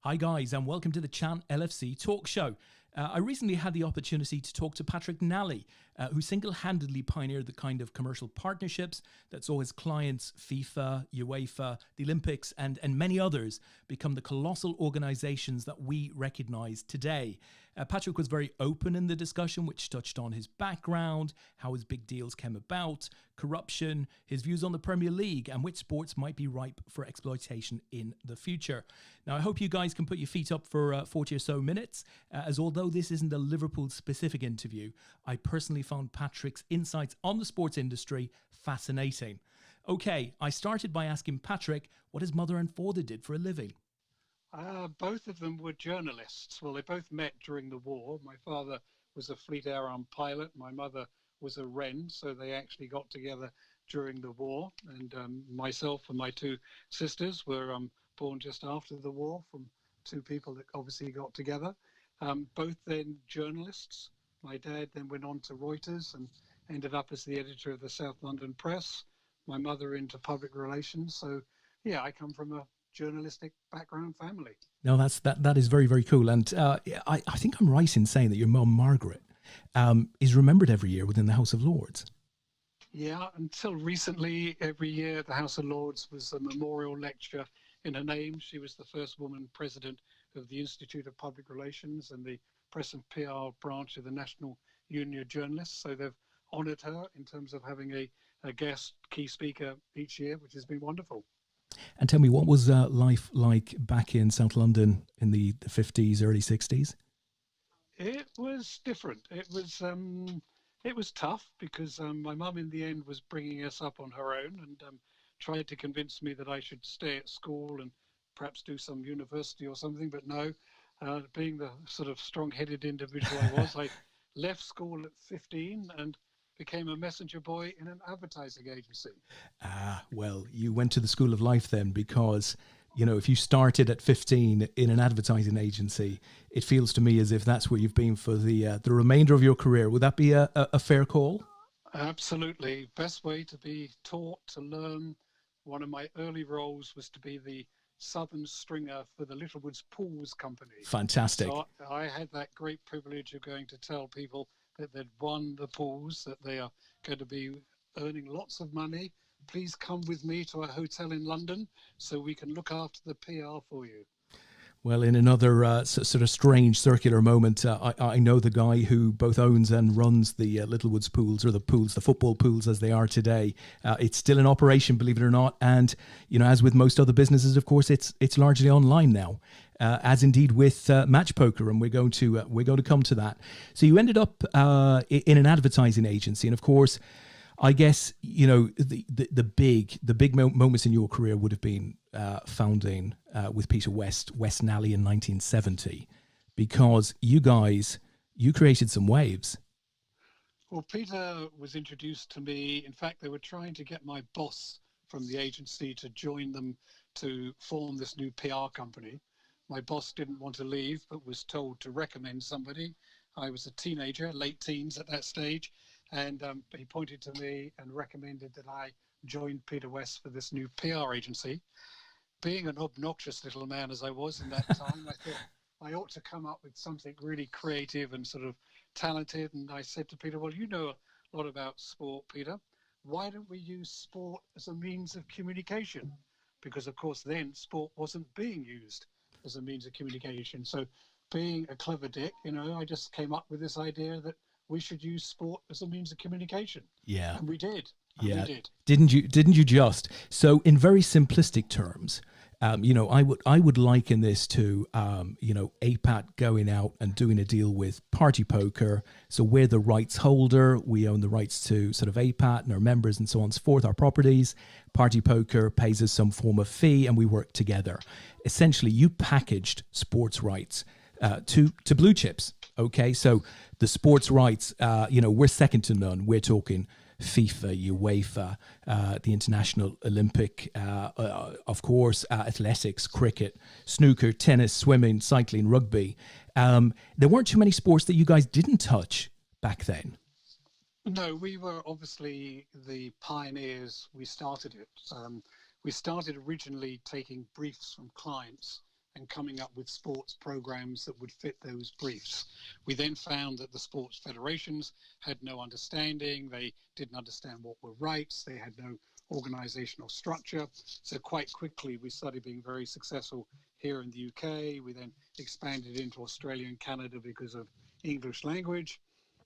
Hi guys, and welcome to the Chant LFC talk show. I recently had the opportunity to talk to Patrick Nally, who single-handedly pioneered the kind of commercial partnerships that saw his clients, FIFA, UEFA, the Olympics, and many others become the colossal organizations that we recognize today. Patrick was very open in the discussion, which touched on his background, how his big deals came about, corruption, his views on the Premier League, and which sports might be ripe for exploitation in the future. Now, I hope you guys can put your feet up for 40 or so minutes, as although this isn't a Liverpool-specific interview, I personally found Patrick's insights on the sports industry fascinating. Okay, I started by asking Patrick what his mother and father did for a living. Both of them were journalists. Well, they both met during the war. My father was a Fleet Air Arm pilot. My mother was a Wren, so they actually got together during the war. And myself and my two sisters were born just after the war from two people that obviously got together. Both then journalists. My dad then went on to Reuters and ended up as the editor of the South London Press. My mother into public relations. So, yeah, I come from a journalistic background family. No, that is very, very cool. And I think I'm right in saying that your mum, Margaret, is remembered every year within the House of Lords. Yeah, until recently, every year the House of Lords was a memorial lecture in her name. She was the first woman president of the Institute of Public Relations and the Press and PR branch of the National Union of Journalists. So they've honoured her in terms of having a guest key speaker each year, which has been wonderful. And tell me, what was life like back in South London in the 50s, early 60s? It was different. It was tough because my mum in the end was bringing us up on her own and tried to convince me that I should stay at school and perhaps do some university or something. But no, being the sort of strong-headed individual I was, I left school at 15 and became a messenger boy in an advertising agency. Well, you went to the school of life then, because, you know, if you started at 15 in an advertising agency, it feels to me as if that's where you've been for the remainder of your career. Would that be a fair call? Absolutely. Best way to be taught, to learn. One of my early roles was to be the southern stringer for the Littlewoods Pools Company. Fantastic. So I had that great privilege of going to tell people that they'd won the pools, that they are going to be earning lots of money. Please come with me to a hotel in London so we can look after the PR for you. Well, in another sort of strange circular moment, I know the guy who both owns and runs the Littlewoods Pools, or the pools, the football pools as they are today. It's still in operation, believe it or not. And, you know, as with most other businesses, of course, it's largely online now, as indeed with match poker. And we're going to come to that. So you ended up in an advertising agency. And of course, I guess, you know, the big moments in your career would have been founding with Peter Westnelly in 1970, because you created some waves. Well, Peter was introduced to me. In fact, they were trying to get my boss from the agency to join them to form this new PR company. My boss didn't want to leave, but was told to recommend somebody. I was a teenager, late teens at that stage. And he pointed to me and recommended that I join Peter West for this new PR agency. Being an obnoxious little man as I was in that time, I thought I ought to come up with something really creative and sort of talented. And I said to Peter, well, you know a lot about sport, Peter. Why don't we use sport as a means of communication? Because, of course, then sport wasn't being used as a means of communication. So being a clever dick, you know, I just came up with this idea that we should use sport as a means of communication. Yeah. And we did. Yeah. We did. Didn't you just? So in very simplistic terms, you know, I would liken this to, you know, APAT going out and doing a deal with Party Poker. So we're the rights holder. We own the rights to sort of APAT and our members and so on and so forth, our properties. Party Poker pays us some form of fee and we work together. Essentially, you packaged sports rights to blue chips. Okay, so the sports rights, you know, we're second to none. We're talking FIFA, UEFA, the International Olympic, of course, athletics, cricket, snooker, tennis, swimming, cycling, rugby. There weren't too many sports that you guys didn't touch back then. No, we were obviously the pioneers. We started it. We started originally taking briefs from clients and coming up with sports programs that would fit those briefs. We then found that the sports federations had no understanding. They didn't understand what were rights. They had no organizational structure. So quite quickly, we started being very successful here in the UK. We then expanded into Australia and Canada because of English language.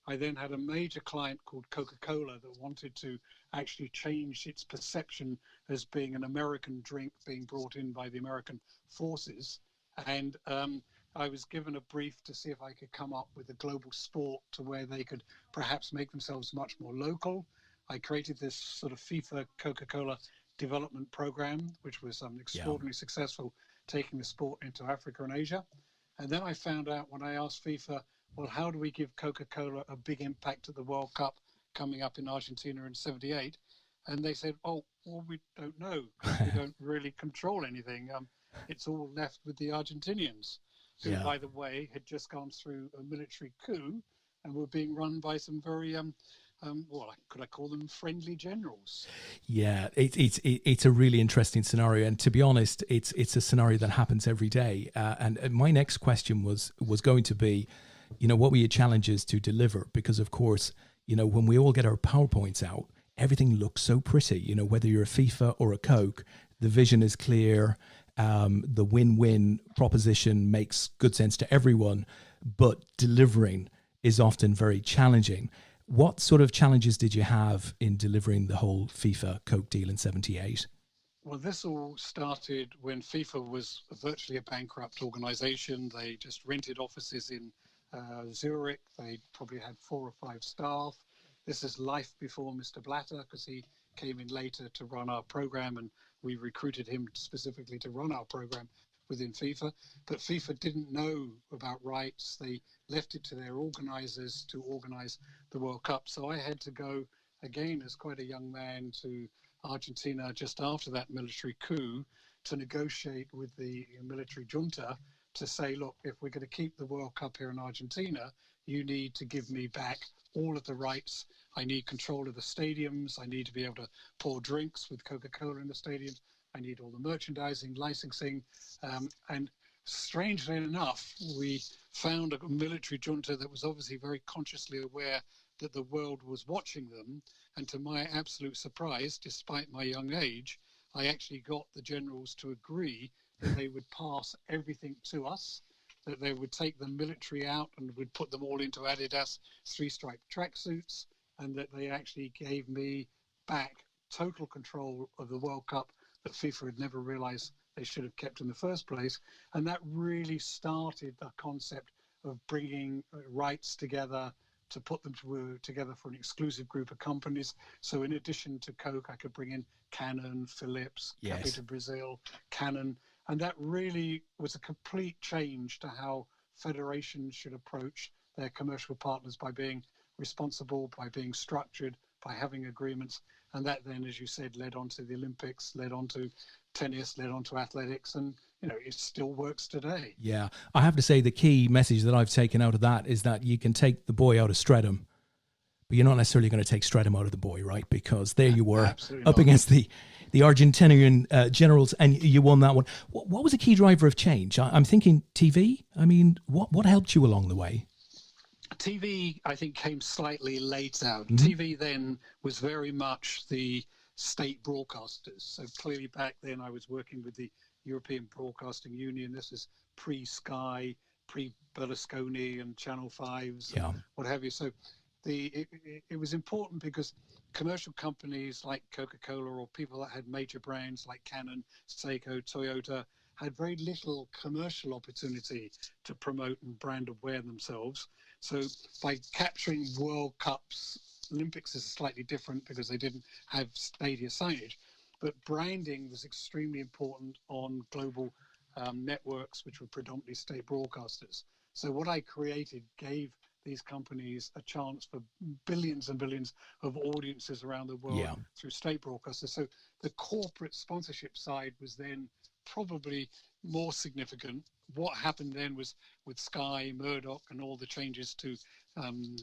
I then had a major client called CocaCola that wanted to actually change its perception as being an American drink being brought in by the American forces. And I was given a brief to see if I could come up with a global sport to where they could perhaps make themselves much more local. I created this sort of FIFA Coca-Cola development program, which was extraordinarily successful, taking the sport into Africa and Asia. And then I found out when I asked FIFA, well, how do we give Coca-Cola a big impact at the World Cup coming up in Argentina in '78? And they said, oh, well, we don't know. We don't really control anything. It's all left with the Argentinians, who, by the way, had just gone through a military coup and were being run by some very, well, could I call them friendly generals? Yeah, it's a really interesting scenario. And to be honest, it's a scenario that happens every day. And my next question was going to be, what were your challenges to deliver? Because, of course, when we all get our PowerPoints out, everything looks so pretty. Whether you're a FIFA or a Coke, the vision is clear. The win-win proposition makes good sense to everyone, but delivering is often very challenging. What sort of challenges did you have in delivering the whole FIFA Coke deal in '78? Well, this all started when FIFA was virtually a bankrupt organization. They just rented offices in Zurich. They probably had 4 or 5 staff. This is life before Mr. Blatter, because he came in later to run our program, and we recruited him specifically to run our program within FIFA. But FIFA didn't know about rights. They left it to their organizers to organize the World Cup. So I had to go again as quite a young man to Argentina just after that military coup to negotiate with the military junta to say, look, if we're going to keep the World Cup here in Argentina, you need to give me back all of the rights. I need control of the stadiums. I need to be able to pour drinks with Coca-Cola in the stadiums. I need all the merchandising, licensing. And strangely enough, we found a military junta that was obviously very consciously aware that the world was watching them. And to my absolute surprise, despite my young age, I actually got the generals to agree that they would pass everything to us, that they would take the military out and would put them all into Adidas 3-stripe tracksuits, and that they actually gave me back total control of the World Cup that FIFA had never realized they should have kept in the first place. And that really started the concept of bringing rights together to put them together for an exclusive group of companies. So in addition to Coke, I could bring in Canon, Philips, Capita Brazil, Canon. And that really was a complete change to how federations should approach their commercial partners, by being responsible, by being structured, by having agreements. And that then, as you said, led on to the Olympics, led on to tennis, led on to athletics, and it still works today. Yeah, I have to say the key message that I've taken out of that is that you can take the boy out of Streatham, but you're not necessarily going to take Streatham out of the boy, right? Because there you were up against the Argentinian generals, and you won that one. What was a key driver of change? I'm thinking TV. I mean, what helped you along the way? TV, I think, came slightly later. Mm-hmm. TV then was very much the state broadcasters. So clearly back then I was working with the European Broadcasting Union. This is pre-Sky, pre-Berlusconi and Channel 5s, and what have you. So it was important because commercial companies like Coca-Cola or people that had major brands like Canon, Seiko, Toyota had very little commercial opportunity to promote and brand aware themselves. So by capturing World Cups, Olympics is slightly different because they didn't have stadium signage, but branding was extremely important on global networks, which were predominantly state broadcasters. So what I created gave these companies a chance for billions and billions of audiences around the world through state broadcasters. So the corporate sponsorship side was then probably more significant. What happened then was with Sky, Murdoch, and all the changes to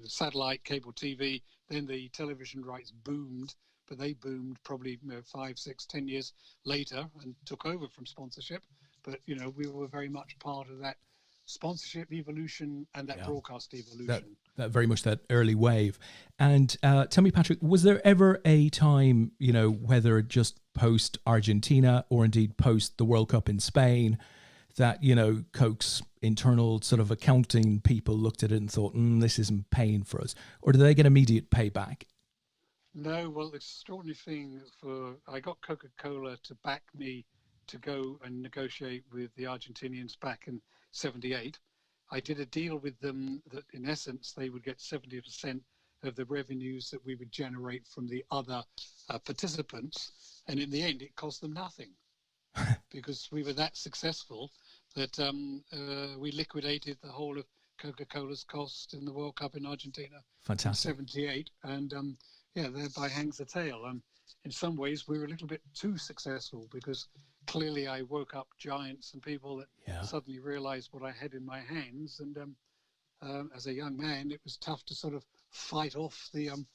satellite, cable TV, then the television rights boomed, but they boomed probably 5, 6, 10 years later and took over from sponsorship. but we were very much part of that sponsorship evolution and that Yeah. broadcast That evolution. that very much that early wave. And tell me, Patrick, was there ever a time, whether just post Argentina or indeed post the World Cup in Spain, that Coke's internal sort of accounting people looked at it and thought, this isn't paying for us, or did they get immediate payback? No, well, the extraordinary thing I got Coca-Cola to back me to go and negotiate with the Argentinians back in '78. I did a deal with them that in essence they would get 70% of the revenues that we would generate from the other participants. And in the end, it cost them nothing because we were that successful that we liquidated the whole of Coca-Cola's cost in the World Cup in Argentina in Fantastic. '78. And thereby hangs the tale. In some ways, we were a little bit too successful because clearly I woke up giants and people that Yeah. suddenly realized what I had in my hands. And as a young man, it was tough to sort of fight off the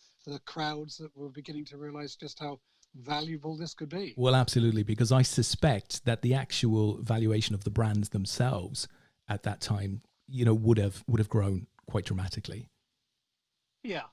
crowds that were beginning to realize just how valuable this could be. Well, absolutely, because I suspect that the actual valuation of the brands themselves at that time, would have grown quite dramatically. Yeah,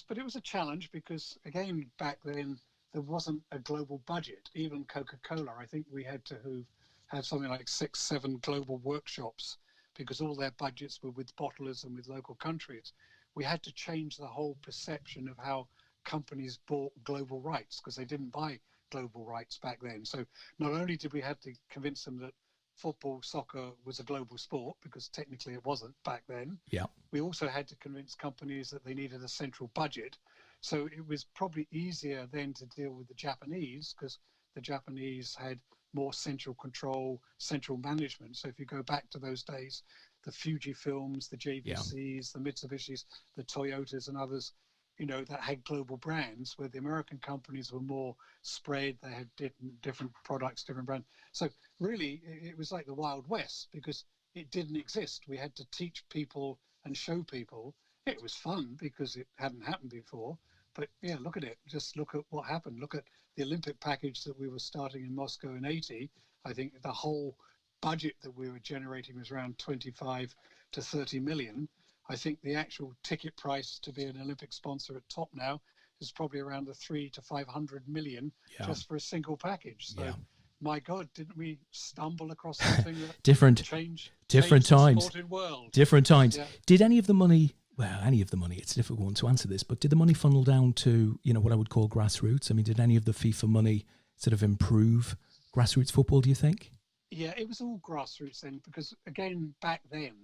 but it was a challenge because again, back then there wasn't a global budget. Even Coca-Cola, I think we had to have something like 6, 7 global workshops because all their budgets were with bottlers and with local countries. We had to change the whole perception of how companies bought global rights because they didn't buy global rights back then. So not only did we have to convince them that football, soccer was a global sport because technically it wasn't back then. Yeah. We also had to convince companies that they needed a central budget. So it was probably easier then to deal with the Japanese because the Japanese had more central control, central management. So if you go back to those days, the Fuji films, the JVCs, the Mitsubishis, the Toyotas and others, that had global brands, where the American companies were more spread. They had different products, different brands. So really, it was like the Wild West because it didn't exist. We had to teach people and show people. It was fun because it hadn't happened before. But yeah, look at it. Just look at what happened. Look at the Olympic package that we were starting in Moscow in '80. I think the whole budget that we were generating was around 25 to 30 million. I think the actual ticket price to be an Olympic sponsor at top now is probably around the 300 to 500 million just for a single package. So, my God, didn't we stumble across something that different times, the sporting world? Different times. Yeah. Did any of the money? Well, any of the money. It's a difficult one to answer this, but did the money funnel down to what I would call grassroots? I mean, did any of the FIFA money sort of improve grassroots football? Do you think? Yeah, it was all grassroots then, because again, back then,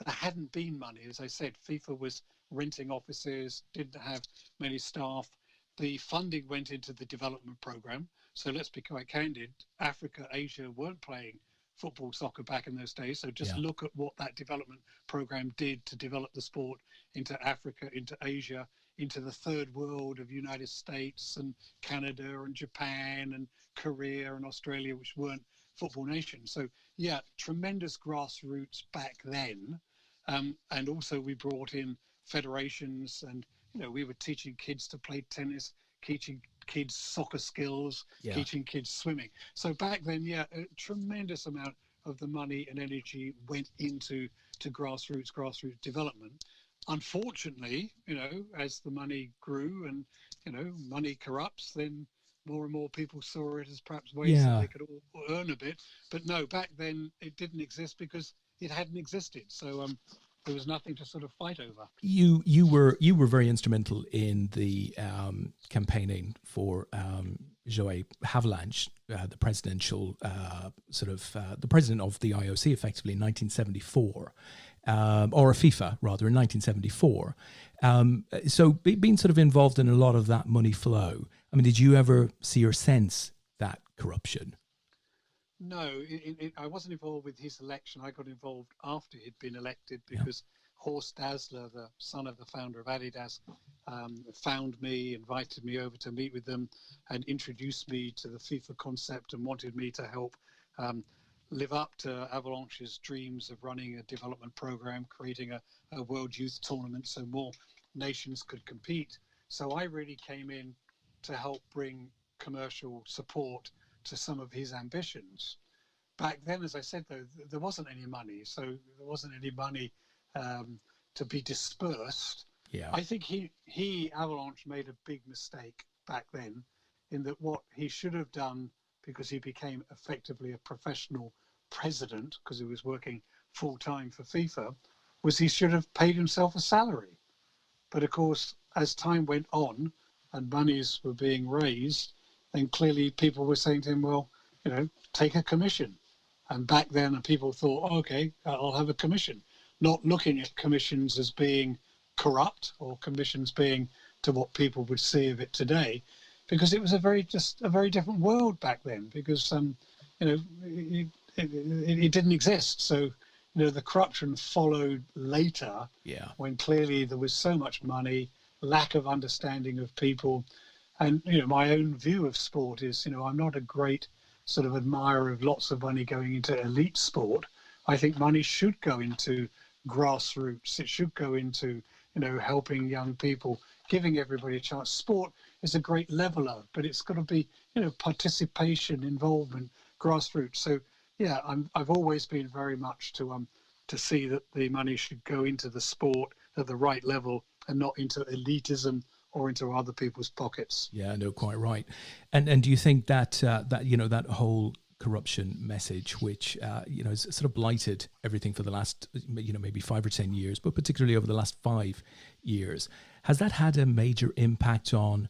there hadn't been money. As I said, FIFA was renting offices, didn't have many staff. The funding went into the development program. So let's be quite candid, Africa, Asia weren't playing football, soccer back in those days. So just look at what that development program did to develop the sport into Africa, into Asia, into the third world of United States and Canada and Japan and Korea and Australia, which weren't football nations. So yeah, tremendous grassroots back then. And also we brought in federations and, we were teaching kids to play tennis, teaching kids soccer skills, teaching kids swimming. So back then, a tremendous amount of the money and energy went into grassroots development. Unfortunately, as the money grew and, money corrupts, then more and more people saw it as perhaps ways that they could all earn a bit. But no, back then it didn't exist because it hadn't existed. So there was nothing to sort of fight over. You were very instrumental in the campaigning for Joe Havilange, the presidential the president of the IOC, effectively in 1974, or FIFA rather in 1974. So being sort of involved in a lot of that money flow. I mean, did you ever see or sense that corruption? No, I wasn't involved with his election. I got involved after he'd been elected because Horst Dassler, the son of the founder of Adidas, found me, invited me over to meet with them and introduced me to the FIFA concept and wanted me to help live up to Avalanche's dreams of running a development program, creating a World Youth Tournament so more nations could compete. So I really came in to help bring commercial support to some of his ambitions. back then, as I said, though, there wasn't any money. So there wasn't any money to be dispersed. Yeah. I think Avalanche, made a big mistake back then in that what he should have done, because he became effectively a professional president because he was working full time for FIFA, was he should have paid himself a salary. But of course, as time went on and monies were being raised, then clearly people were saying to him, well, take a commission. And back then, people thought, oh, okay, I'll have a commission, not looking at commissions as being corrupt or commissions being to what people would see of it today, because it was just a very different world back then, because, it didn't exist. So, the corruption followed later, Yeah. when clearly there was so much money, lack of understanding of people. And, my own view of sport is, I'm not a great sort of admirer of lots of money going into elite sport. I think money should go into grassroots. It should go into, helping young people, giving everybody a chance. Sport is a great leveler, but it's got to be, participation, involvement, grassroots. So, yeah, I've always been very much to see that the money should go into the sport at the right level and not into elitism or into other people's pockets. Yeah, no, quite right. And do you think that that whole corruption message, which has sort of blighted everything for the last maybe 5 or 10 years, but particularly over the last 5 years, has that had a major impact on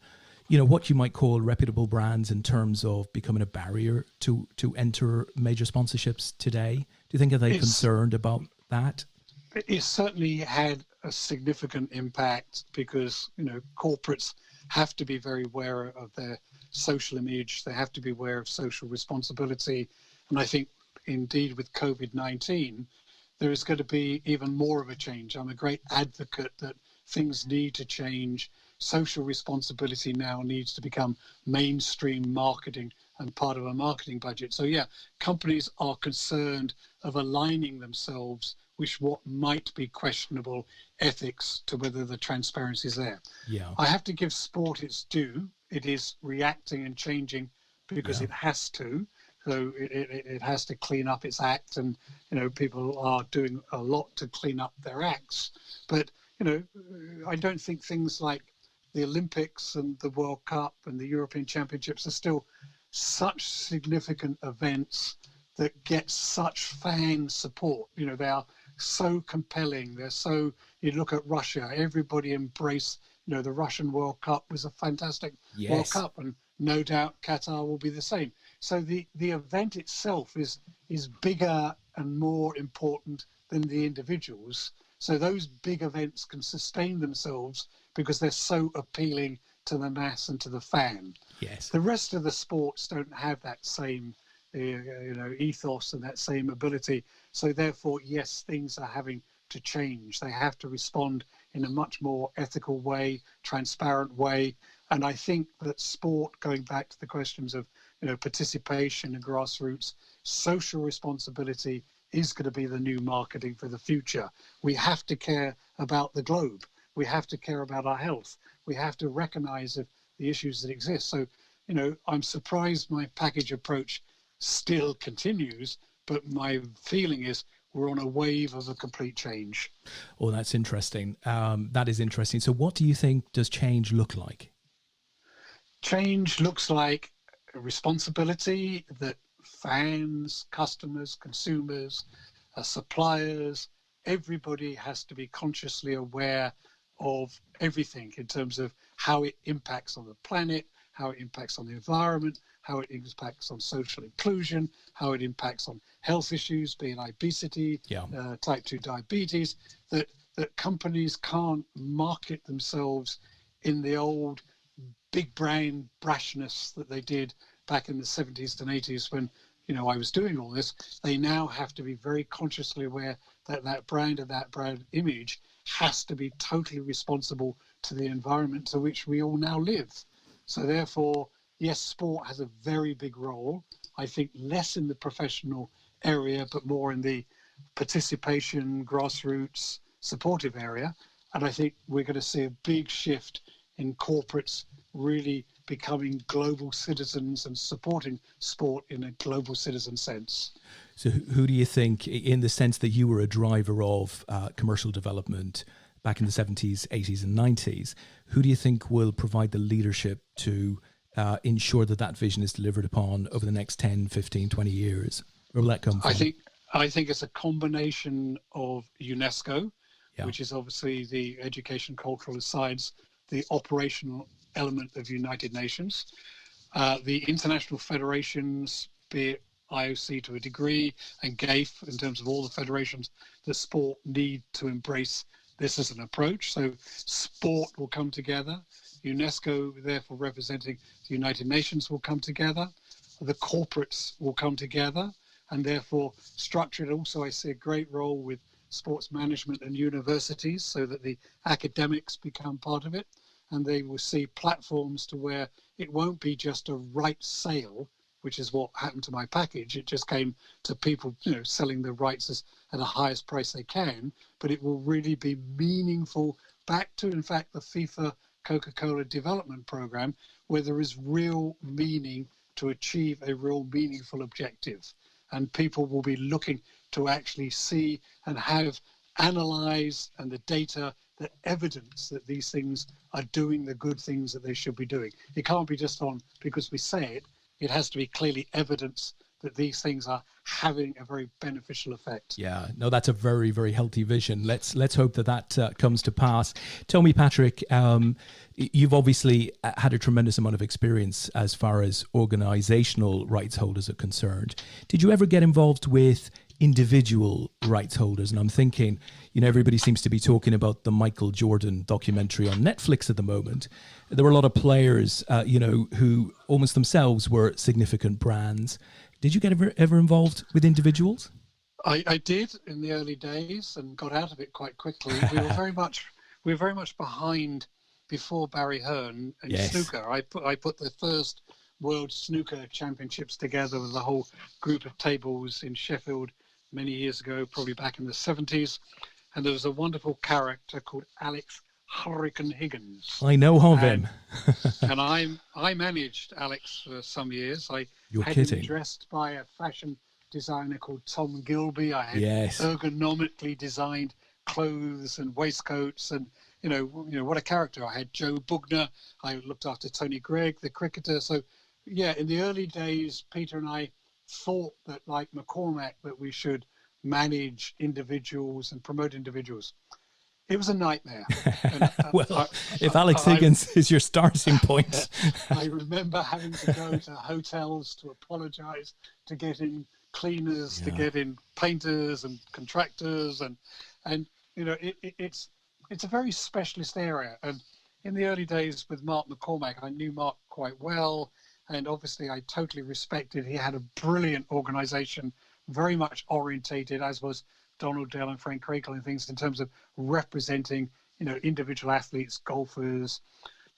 what you might call reputable brands in terms of becoming a barrier to enter major sponsorships today? Do you think are they concerned about that? It certainly had a significant impact because, corporates have to be very aware of their social image. They have to be aware of social responsibility. And I think indeed with COVID-19, there is going to be even more of a change. I'm a great advocate that things need to change. Social responsibility now needs to become mainstream marketing and part of a marketing budget. So yeah, companies are concerned of aligning themselves with what might be questionable ethics to whether the transparency is there. Yeah. I have to give sport its due. It is reacting and changing because it has to. So it has to clean up its act, and people are doing a lot to clean up their acts. But I don't think things like the Olympics and the World Cup and the European Championships are still such significant events that get such fan support. They are so compelling. They're so, you look at Russia, everybody embraced, the Russian World Cup was a fantastic World Cup, and no doubt Qatar will be the same. So the event itself is bigger and more important than the individuals. So those big events can sustain themselves because they're so appealing to the mass and to the fan. Yes. The rest of the sports don't have that same ethos and that same ability. So therefore, yes, things are having to change. They have to respond in a much more ethical way, transparent way. And I think that sport, going back to the questions of participation and grassroots, social responsibility is going to be the new marketing for the future. We have to care about the globe. We have to care about our health. We have to recognize the issues that exist. So, I'm surprised my package approach still continues, but my feeling is we're on a wave of a complete change. Oh, that's interesting. That is interesting. So what do you think does change look like? Change looks like a responsibility that fans, customers, consumers, suppliers, everybody has to be consciously aware of everything in terms of how it impacts on the planet, how it impacts on the environment, how it impacts on social inclusion, how it impacts on health issues, being obesity, type 2 diabetes, that companies can't market themselves in the old big brain brashness that they did back in the 70s and 80s when, I was doing all this. They now have to be very consciously aware that that brand and that brand image has to be totally responsible to the environment to which we all now live. So therefore, yes, sport has a very big role. I think less in the professional area, but more in the participation, grassroots, supportive area. And I think we're going to see a big shift in corporates really becoming global citizens and supporting sport in a global citizen sense. So who do you think, in the sense that you were a driver of commercial development back in the 70s, 80s and 90s, who do you think will provide the leadership to ensure that that vision is delivered upon over the next 10, 15, 20 years? Where will that come from? I think it's a combination of UNESCO, Yeah. which is obviously the education, cultural science, the operational element of United Nations, the international federations, be it IOC to a degree, and GAIF in terms of all the federations, the sport need to embrace this as an approach. So sport will come together. UNESCO, therefore representing the United Nations, will come together. The corporates will come together, and therefore structured. Also, I see a great role with sports management and universities so that the academics become part of it, and they will see platforms to where it won't be just a rights sale, which is what happened to my package. It just came to people, selling the rights at the highest price they can, but it will really be meaningful back to, in fact, the FIFA CocaCola development program, where there is real meaning to achieve a real meaningful objective. And people will be looking to actually see and have analyze and the data, the evidence that these things are doing the good things that they should be doing. It can't be just on because we say it. It has to be clearly evidence that these things are having a very beneficial effect. Yeah, no, that's a very, very healthy vision. Let's hope that comes to pass. Tell me, Patrick, you've obviously had a tremendous amount of experience as far as organizational rights holders are concerned. Did you ever get involved with individual rights holders? And I'm thinking, everybody seems to be talking about the Michael Jordan documentary on Netflix at the moment. There were a lot of players, who almost themselves were significant brands. Did you get ever involved with individuals? I did in the early days and got out of it quite quickly. We were very much behind before Barry Hearn and Yes. snooker. I put the first World Snooker Championships together with a whole group of tables in Sheffield many years ago, probably back in the 70s. And there was a wonderful character called Alex Hurricane Higgins. I know of him. And I managed Alex for some years. You're had kidding. him dressed by a fashion designer called Tom Gilby. I had Yes. ergonomically designed clothes and waistcoats, and what a character. I had Joe Bugner. I looked after Tony Gregg, the cricketer. So yeah, in the early days, Peter and I thought that, like McCormack, that we should manage individuals and promote individuals. It was a nightmare. And, Well, if Alex Higgins is your starting point. I remember having to go to hotels to apologize, to get in cleaners, to get in painters and contractors, and it's a very specialist area. And in the early days with Mark McCormack, I knew Mark quite well, and obviously I totally respected. He had a brilliant organization, very much orientated, as was Donald Dell and Frank Crakel and things, in terms of representing, individual athletes, golfers,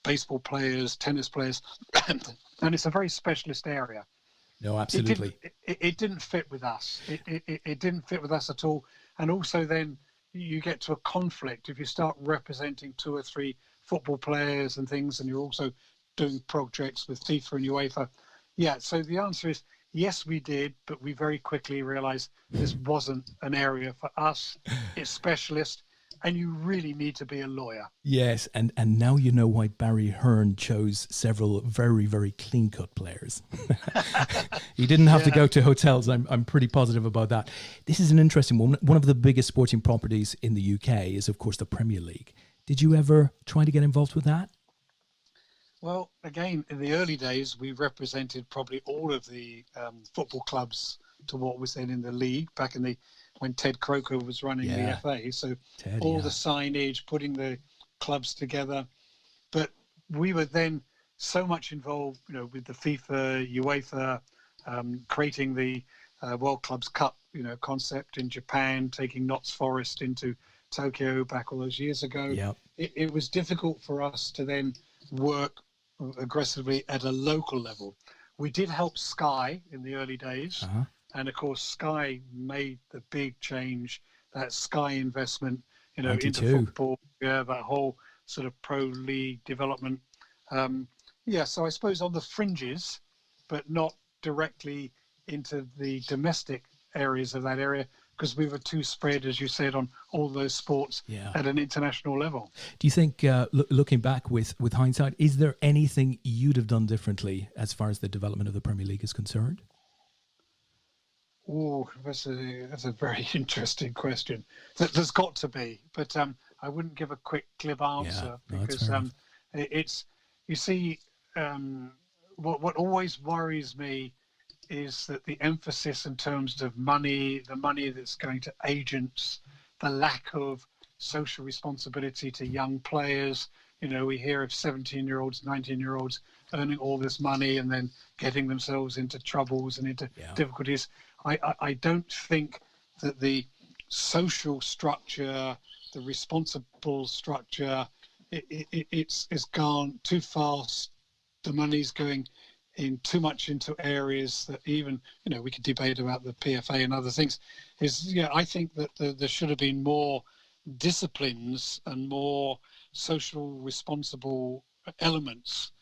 baseball players, tennis players, and it's a very specialist area. No, absolutely. It didn't fit with us. It didn't fit with us at all. And also then you get to a conflict if you start representing 2 or 3 football players and things, and you're also doing projects with FIFA and UEFA. Yeah, so the answer is yes, we did, but we very quickly realized this wasn't an area for us. It's specialist, and you really need to be a lawyer. Yes, and now you know why Barry Hearn chose several very, very clean-cut players. He didn't have to go to hotels. I'm pretty positive about that. This is an interesting one. One of the biggest sporting properties in the UK is, of course, the Premier League. Did you ever try to get involved with that? Well, again, in the early days, we represented probably all of the football clubs to what was then in the league back in when Ted Croker was running the FA. So Ted, all the signage, putting the clubs together. But we were then so much involved, with the FIFA, UEFA, creating the World Clubs Cup, concept in Japan, taking Notts Forest into Tokyo back all those years ago. Yep. It was difficult for us to then work aggressively at a local level. We did help Sky in the early days. Uh-huh. And of course, Sky made the big change, that Sky investment, 92. into football. Yeah, that whole sort of pro league development. Yeah, so I suppose on the fringes, but not directly into the domestic areas of that area, because we were too spread, as you said, on all those sports at an international level. Do you think, looking back with hindsight, is there anything you'd have done differently as far as the development of the Premier League is concerned? Oh, that's a very interesting question. There's got to be, but I wouldn't give a quick glib answer because it's, you see, what always worries me is that the emphasis in terms of money, the money that's going to agents, the lack of social responsibility to young players. You know, we hear of 17-year-olds, 19-year-olds earning all this money and then getting themselves into troubles and into difficulties. I don't think that the social structure, the responsible structure, it's gone too fast. The money's going in too much into areas that even, you know, we could debate about the PFA and other things. I think that there should have been more disciplines and more social responsible elements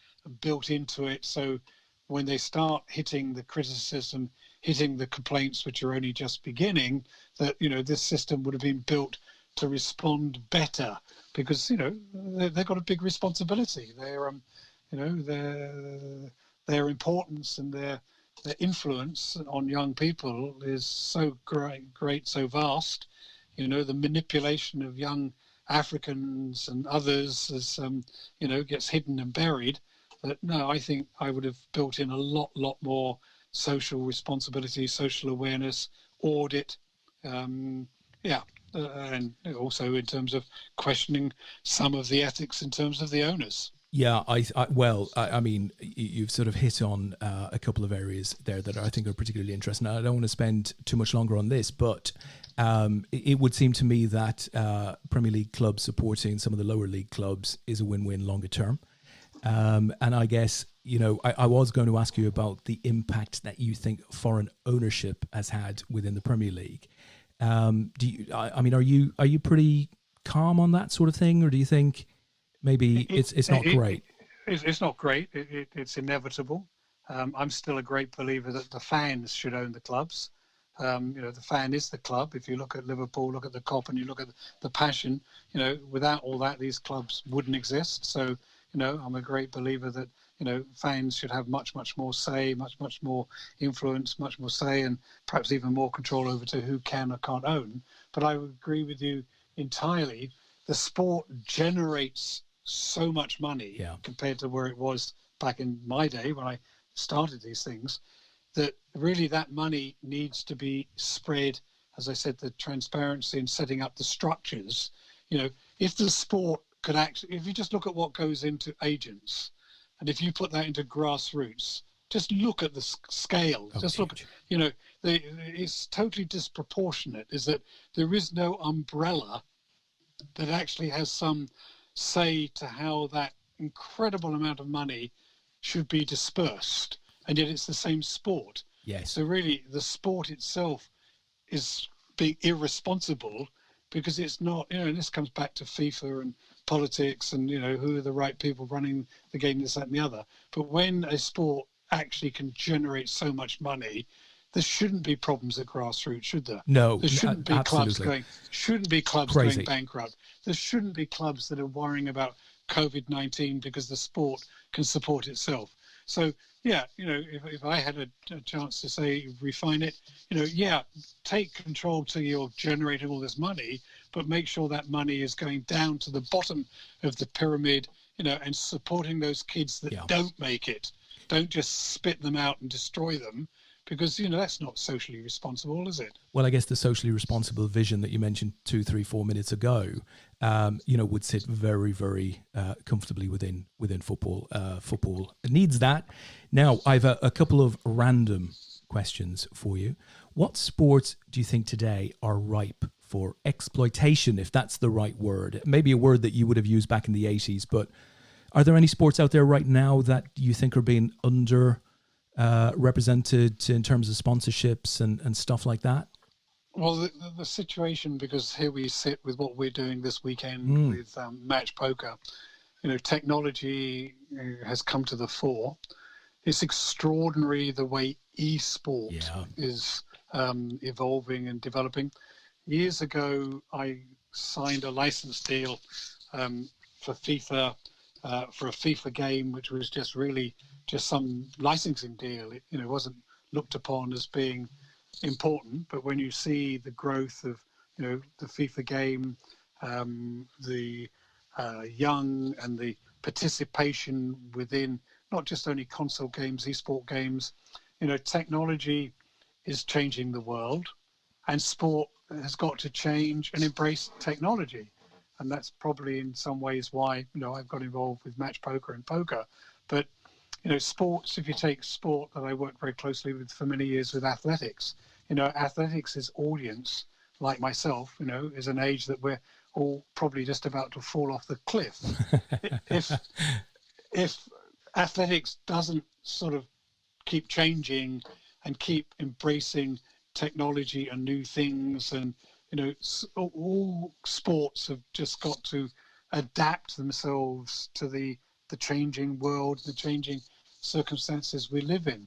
built into it. So when they start hitting the criticism, hitting the complaints, which are only just beginning, that, you know, this system would have been built to respond better, because, you know, they've got a big responsibility. They're, you know, their importance and their influence on young people is so great, so vast. You know, the manipulation of young Africans and others is, you know, gets hidden and buried. But no, I think I would have built in a lot more social responsibility, social awareness, audit, and also in terms of questioning some of the ethics in terms of the owners. Yeah, I mean, you've sort of hit on a couple of areas there that I think are particularly interesting. I don't want to spend too much longer on this, but it would seem to me that Premier League clubs supporting some of the lower league clubs is a win-win longer term. And I guess, you know, I was going to ask you about the impact that you think foreign ownership has had within the Premier League. I mean, are you pretty calm on that sort of thing, or do you think maybe it's not great? It's not great. It's inevitable. I'm still a great believer that the fans should own the clubs. You know, the fan is the club. If you look at Liverpool, look at the Kop, and you look at the passion, you know, without all that, these clubs wouldn't exist. So, you know, I'm a great believer that, you know, fans should have much more say, much more influence, much more say, and perhaps even more control over to who can or can't own. But I would agree with you entirely. The sport generates so much money compared to where it was back in my day when I started these things, that really that money needs to be spread. As I said, the transparency and setting up the structures. You know, if the sport could actually, if you just look at what goes into agents, and if you put that into grassroots, just look at the scale. Just look, you know, it's totally disproportionate. Is that there is no umbrella that actually has some say to how that incredible amount of money should be dispersed, and yet it's the same sport. Yes. So really, the sport itself is being irresponsible because it's not. You know, and this comes back to FIFA and politics, and, you know, who are the right people running the game, this, that, and the other. But when a sport actually can generate so much money, there shouldn't be problems at grassroots, should there? No, there shouldn't be clubs going Crazy. going bankrupt. There shouldn't be clubs that are worrying about COVID-19 because the sport can support itself. So yeah, you know, if I had a chance to say refine it, you know, take control till you're generating all this money, but make sure that money is going down to the bottom of the pyramid, you know, and supporting those kids that don't make it. Don't just spit them out and destroy them, because, you know, that's not socially responsible, is it? Well, I guess the socially responsible vision that you mentioned 2, 3, 4 minutes ago, you know, would sit very, very comfortably within football. Football needs that. Now, I've a couple of random questions for you. What sports do you think today are ripe for exploitation, if that's the right word? Maybe a word that you would have used back in the 80s, but are there any sports out there right now that you think are being represented in terms of sponsorships and stuff like that? Well, the situation, because here we sit with what we're doing this weekend Mm. with match poker, technology has come to the fore. It's extraordinary the way e-sport Yeah. is evolving and developing. Years ago, I signed a license deal for FIFA, for a FIFA game, which was just really just some licensing deal. It wasn't looked upon as being important, but when you see the growth of the FIFA game, the young and the participation within not just only console games, esport games, technology is changing the world, and sport has got to change and embrace technology. And that's probably in some ways why I've got involved with match poker and poker. But sports, if you take sport that I worked very closely with for many years with athletics, athletics' audience, like myself, is an age that we're all probably just about to fall off the cliff. if if athletics doesn't sort of keep changing and keep embracing technology and new things, and all sports have just got to adapt themselves to the changing world, the changing circumstances we live in.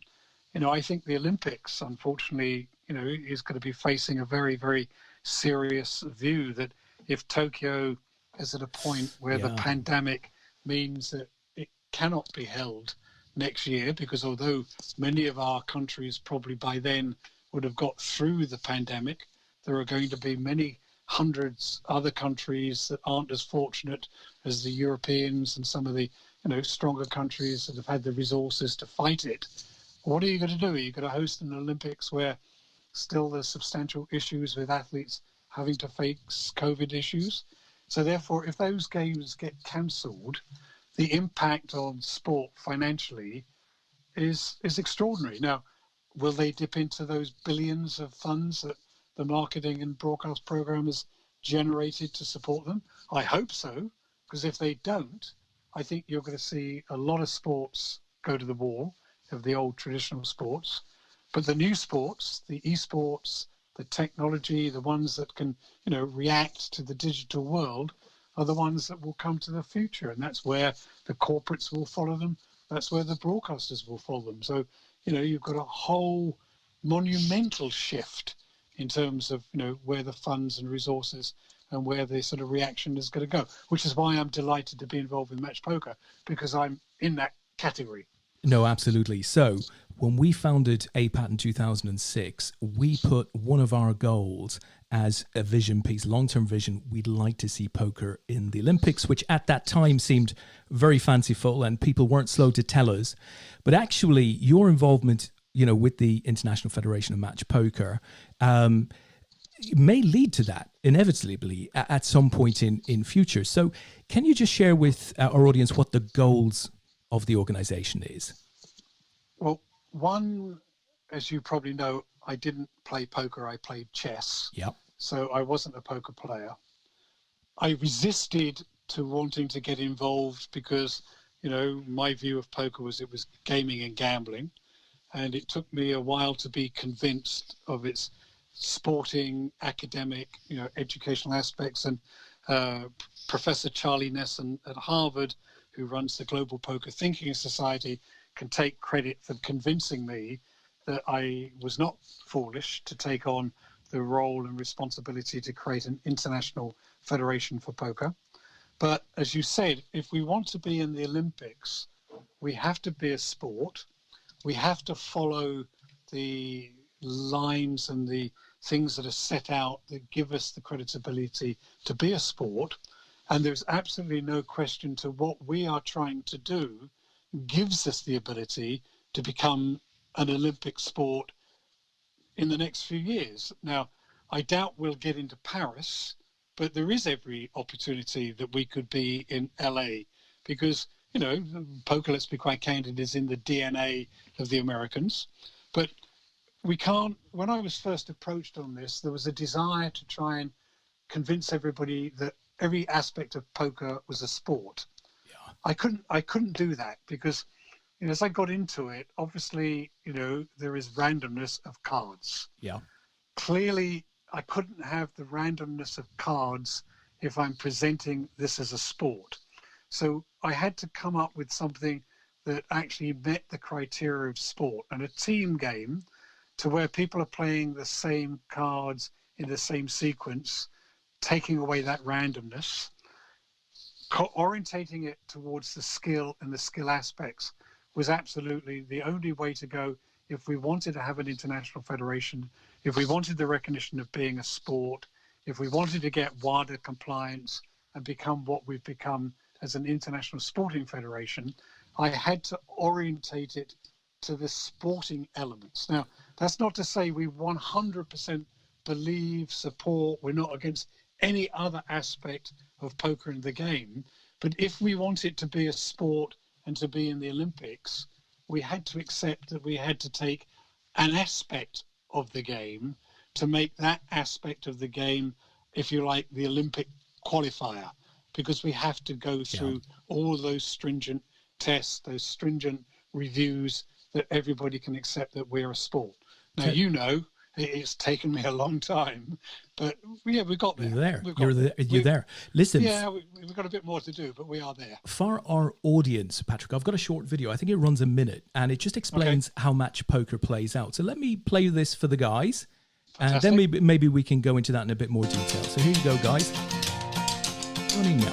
I think the Olympics, unfortunately, is going to be facing a very, very serious view that if Tokyo is at a point where the Yeah. pandemic means that it cannot be held next year, because although many of our countries probably by then would have got through the pandemic, there are going to be many hundreds other countries that aren't as fortunate as the Europeans and some of the stronger countries that have had the resources to fight it. What are you going to do? Are you going to host an Olympics where still there's substantial issues with athletes having to face COVID issues? So therefore, if those games get cancelled, the impact on sport financially is extraordinary. Now, will they dip into those billions of funds that the marketing and broadcast programmers generated to support them? I hope so, because if they don't, I think you're going to see a lot of sports go to the wall, of the old traditional sports. But the new sports, the esports, the technology, the ones that can, react to the digital world, are the ones that will come to the future. And that's where the corporates will follow them. That's where the broadcasters will follow them. So, you've got a whole monumental shift in terms of, where the funds and resources and where the sort of reaction is going to go, which is why I'm delighted to be involved with match poker, because I'm in that category. No, absolutely. So when we founded APAT in 2006, we put one of our goals as a vision piece, long-term vision. We'd like to see poker in the Olympics, which at that time seemed very fanciful and people weren't slow to tell us. But actually, your involvement, with the International Federation of Match Poker may lead to that inevitably at some point in future. So can you just share with our audience what the goals of the organization is? Well, one, as you probably know, I didn't play poker, I played chess. Yep. So I wasn't a poker player. I resisted to wanting to get involved because, my view of poker was it was gaming and gambling. And it took me a while to be convinced of its sporting, academic, educational aspects. And Professor Charlie Nesson at Harvard, who runs the Global Poker Thinking Society, can take credit for convincing me that I was not foolish to take on the role and responsibility to create an international federation for poker. But as you said, if we want to be in the Olympics, we have to be a sport. We have to follow the lines and the things that are set out that give us the credibility to be a sport. And there's absolutely no question to what we are trying to do gives us the ability to become an Olympic sport in the next few years. Now, I doubt we'll get into Paris, but there is every opportunity that we could be in LA because, poker, let's be quite candid, is in the DNA of the Americans. But we can't, when I was first approached on this, there was a desire to try and convince everybody that every aspect of poker was a sport. Yeah. I couldn't do that because, as I got into it, obviously, there is randomness of cards. Yeah. Clearly, I couldn't have the randomness of cards if I'm presenting this as a sport. So I had to come up with something that actually met the criteria of sport, and a team game to where people are playing the same cards in the same sequence, taking away that randomness, orientating it towards the skill and the skill aspects was absolutely the only way to go if we wanted to have an international federation, if we wanted the recognition of being a sport, if we wanted to get WADA compliance and become what we've become as an international sporting federation, I had to orientate it to the sporting elements. Now, that's not to say we 100% believe, support, we're not against any other aspect of poker in the game. But if we want it to be a sport and to be in the Olympics, we had to accept that we had to take an aspect of the game to make that aspect of the game, if you like, the Olympic qualifier, because we have to go through all those stringent tests, those stringent reviews that everybody can accept that we're a sport. Now, you know, it's taken me a long time, but yeah, we got there. You're there. You're there. Listen. Yeah, we've got a bit more to do, but we are there. For our audience, Patrick, I've got a short video. I think it runs a minute, and it just explains how match poker plays out. So let me play this for the guys, and then maybe we can go into that in a bit more detail. So here you go, guys. Running now.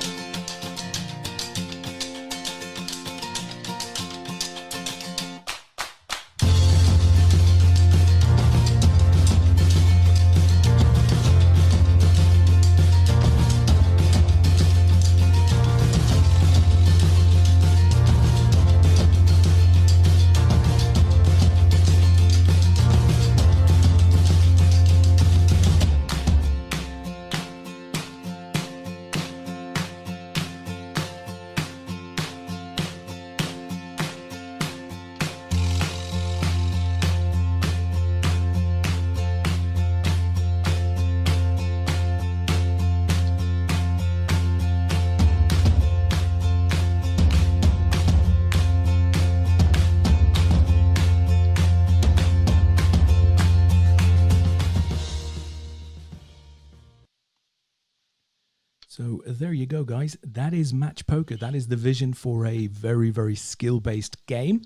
So there you go, guys. That is match poker. That is the vision for a very, very skill-based game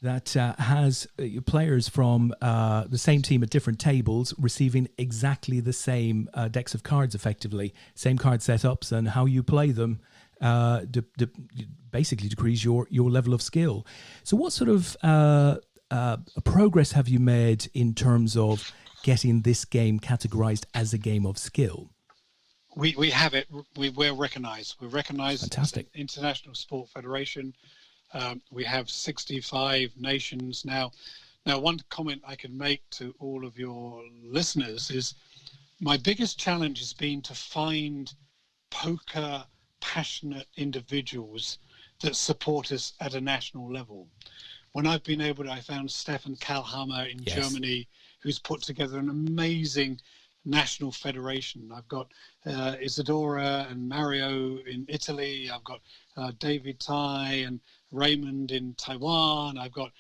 that has players from the same team at different tables receiving exactly the same decks of cards, effectively. Same card setups, and how you play them basically decrease your level of skill. So what sort of progress have you made in terms of getting this game categorized as a game of skill? We have it. We're recognized. We're recognized Fantastic. as an International Sport Federation. We have 65 nations now. Now, one comment I can make to all of your listeners is my biggest challenge has been to find poker passionate individuals that support us at a national level. When I've been able to, I found Stefan Kalhammer in Germany, who's put together an amazing national federation. I've got Isadora and Mario in Italy. I've got David Tai and Raymond in Taiwan. I've got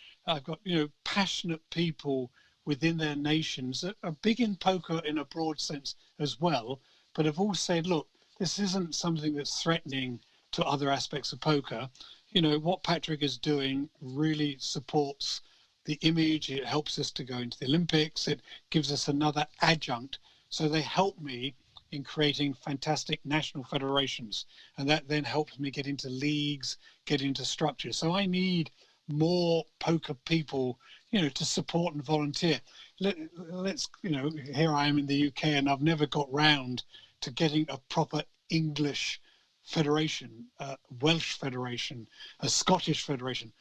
passionate people within their nations that are big in poker in a broad sense as well, but have all said, look, this isn't something that's threatening to other aspects of poker. You know, what Patrick is doing really supports the image. It helps us to go into the Olympics. It gives us another adjunct. So they help me in creating fantastic national federations. And that then helps me get into leagues, get into structures. So I need more poker people, to support and volunteer. Let's, here I am in the UK and I've never got round to getting a proper English federation, Welsh federation, a Scottish federation.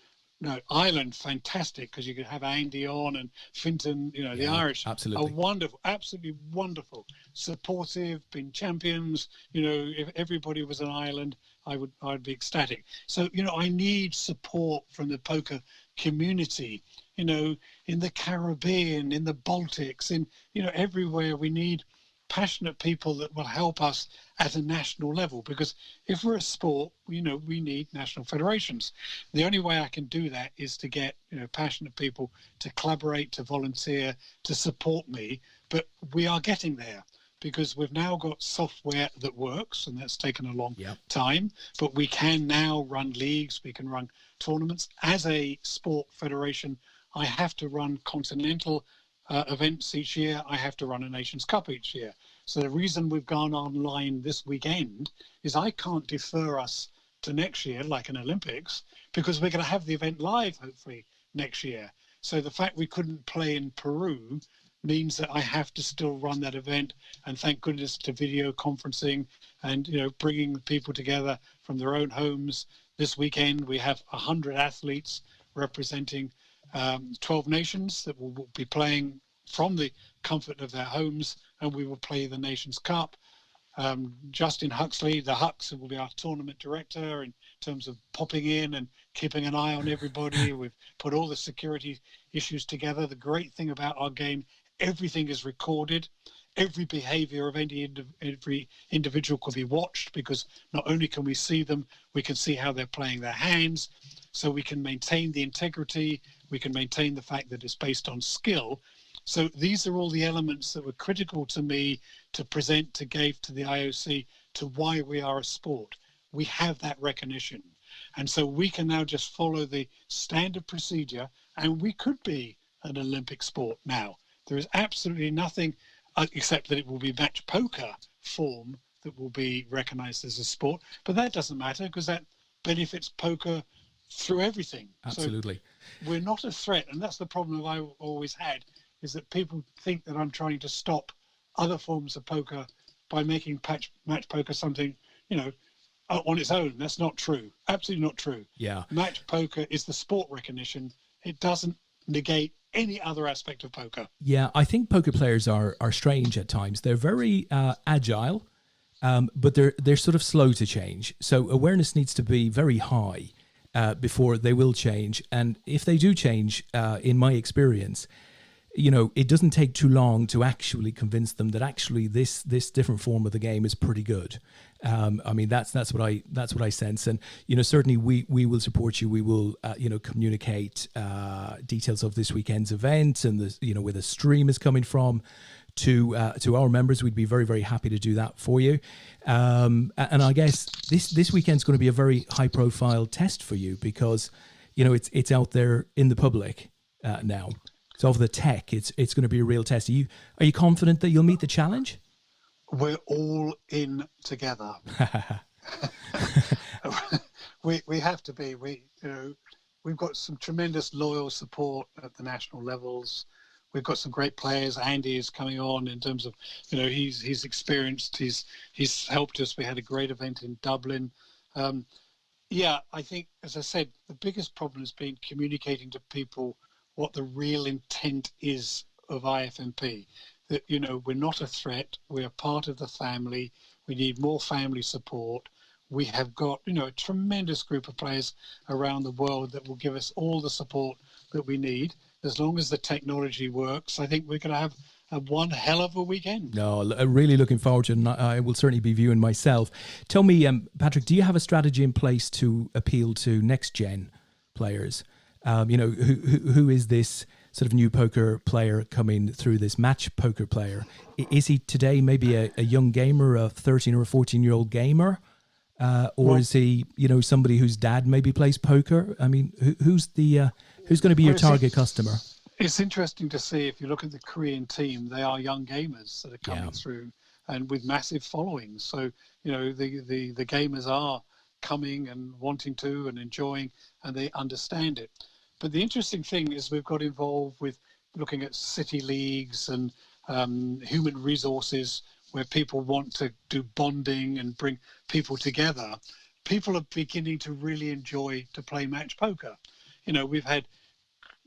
No, Ireland, fantastic, because you could have Andy on and Finton, the Irish absolutely are wonderful, absolutely wonderful, supportive, been champions. If everybody was an Ireland, I'd be ecstatic. So, I need support from the poker community, in the Caribbean, in the Baltics, in, everywhere. We need passionate people that will help us at a national level, because if we're a sport, we need national federations. The only way I can do that is to get passionate people to collaborate, to volunteer, to support me, But we are getting there because we've now got software that works, and that's taken a long time. But we can now run leagues, we can run tournaments. As a sport federation, I have to run continental events each year. I have to run a Nations Cup each year. So the reason we've gone online this weekend is I can't defer us to next year like an Olympics, because we're going to have the event live hopefully next year. So the fact we couldn't play in Peru means that I have to still run that event, and thank goodness to video conferencing and bringing people together from their own homes. This weekend we have 100 athletes representing 12 nations that will be playing from the comfort of their homes, and we will play the Nations Cup. Justin Huxley, the Hux, will be our tournament director in terms of popping in and keeping an eye on everybody. We've put all the security issues together. The great thing about our game, everything is recorded. Every behavior of every individual can be watched, because not only can we see them, we can see how they're playing their hands. So we can maintain the integrity. We can maintain the fact that it's based on skill. So these are all the elements that were critical to me to present, to give to the IOC, to why we are a sport. We have that recognition. And so we can now just follow the standard procedure, and we could be an Olympic sport now. There is absolutely nothing except that it will be match poker form that will be recognized as a sport. But that doesn't matter, because that benefits poker through everything. Absolutely. So we're not a threat. And that's the problem I've always had, is that people think that I'm trying to stop other forms of poker by making match poker something, on its own. That's not true. Absolutely not true. Yeah. Match poker is the sport recognition. It doesn't negate any other aspect of poker. Yeah, I think poker players are strange at times. They're very agile, but they're sort of slow to change. So awareness needs to be very high before they will change. And if they do change, in my experience, it doesn't take too long to actually convince them that actually this different form of the game is pretty good. I mean, that's what I sense, and certainly we will support you. We will communicate details of this weekend's event and where the stream is coming from to our members. We'd be very, very happy to do that for you. And I guess this weekend's going to be a very high profile test for you, because it's out there in the public now. So of the tech, it's going to be a real test. Are you confident that you'll meet the challenge? We're all in together. we have to be. We've got some tremendous loyal support at the national levels. We've got some great players. Andy is coming on in terms of, he's experienced. He's helped us. We had a great event in Dublin. I think, as I said, the biggest problem has been communicating to people what the real intent is of IFMP. That, we're not a threat. We're part of the family. We need more family support. We have got, a tremendous group of players around the world that will give us all the support that we need. As long as the technology works, I think we're going to have one hell of a weekend. No, I'm really looking forward to it, and I will certainly be viewing myself. Tell me, Patrick, do you have a strategy in place to appeal to next-gen players? Who is this sort of new poker player coming through, this match poker player? Is he today maybe a young gamer, a 13 or a 14-year-old gamer? Or is he, somebody whose dad maybe plays poker? I mean, who's going to be your target customer? It's interesting to see, if you look at the Korean team, they are young gamers that are coming through, and with massive followings. So, the gamers are coming and wanting to and enjoying, and they understand it. But the interesting thing is we've got involved with looking at city leagues and human resources, where people want to do bonding and bring people together. People are beginning to really enjoy to play match poker. We've had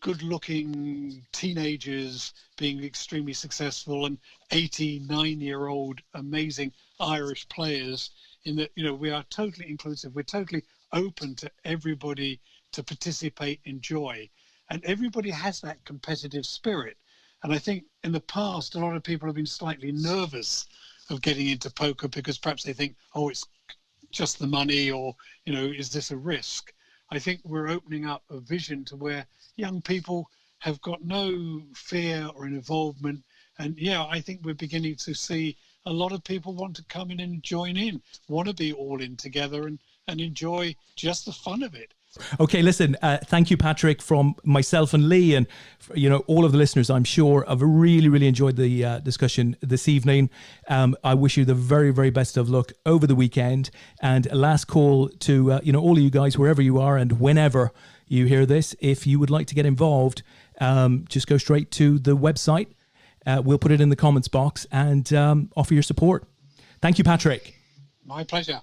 good-looking teenagers being extremely successful, and 89-year-old amazing Irish players, in that, we are totally inclusive. We're totally open to everybody to participate, enjoy. And everybody has that competitive spirit. And I think in the past, a lot of people have been slightly nervous of getting into poker, because perhaps they think, oh, it's just the money, or, is this a risk? I think we're opening up a vision to where young people have got no fear or involvement. And yeah, I think we're beginning to see a lot of people want to come in and join in, want to be all in together and enjoy just the fun of it. Okay, listen, thank you, Patrick, from myself and Lee, and all of the listeners, I'm sure, have really, really enjoyed the discussion this evening. I wish you the very, very best of luck over the weekend. And a last call to all of you guys, wherever you are and whenever you hear this, if you would like to get involved, just go straight to the website. We'll put it in the comments box and offer your support. Thank you, Patrick. My pleasure.